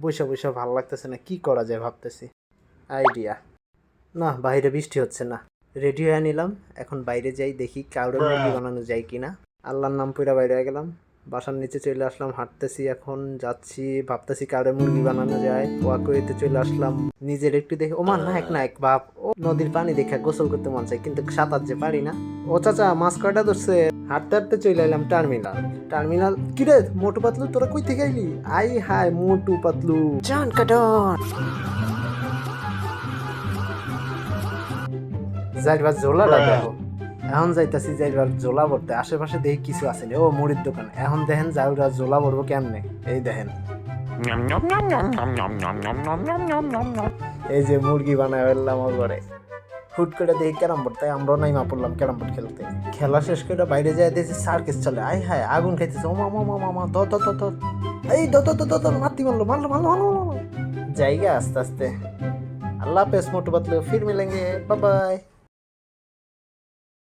বৈশা বৈশা ভালো লাগতেছে না, কি করা যায় ভাবতেছি। আইডিয়া, না বাইরে বৃষ্টি হচ্ছে না, রেডি হয়ে নিলাম, এখন বাইরে যাই দেখি কাউরে মুরগি বানানো যায় কিনা। আল্লাহর নাম পুরা বাইরে হয়ে গেলাম, বাসার নিচে চলে আসলাম, হাঁটতেছি, এখন যাচ্ছি, ভাবতেছি কাউরে মুরগি বানানো যায়। ওয়াকওয়েতে চলে আসলাম, নিজের একটু দেখে ওমা নায়ক নায়ক ভাব, ও নদীর পানি দেখে গোসল করতে মন চায়, কিন্তু সাঁতার যে পারি না। ও চাচা মাছ কয়টা ধরছে? হাঁটতে হাঁটতে চলে এলাম টার্মিনাল। কিরে মোটু পাতলু, তোরা কই থেকে আইলি? আই হাই মোটু পাতলু, জান কাটন যাইবার জোলাটা দেখো। এখন যাইতাছি যাইবার জোলা ভরতে, আশেপাশে দেখি কিছু আছে ও মুড়ির দোকান। এখন দেখেন যাওরা জোলা ভরবো কেমনে, এই দেখেন এই যে মুরগি বানায় ফেললাম ওর ঘরে। হুট করে দেখি ক্যারাম বোর্ড, তাই আমরাও নাইমা পড়লাম ক্যারাম বোর্ড খেলতে। খেলা শেষ করে বাইরে যায় দেখছি সার্কেস চলে, আয় হায় আগুন খাইতেছে, ও মামা মামা মামা ধর এই ধর মাতি মারলো জায়গা আস্তে আস্তে। আল্লাহ হাফেজ মোটু পাতলু, ফির মিলেंगे, বাই বাই।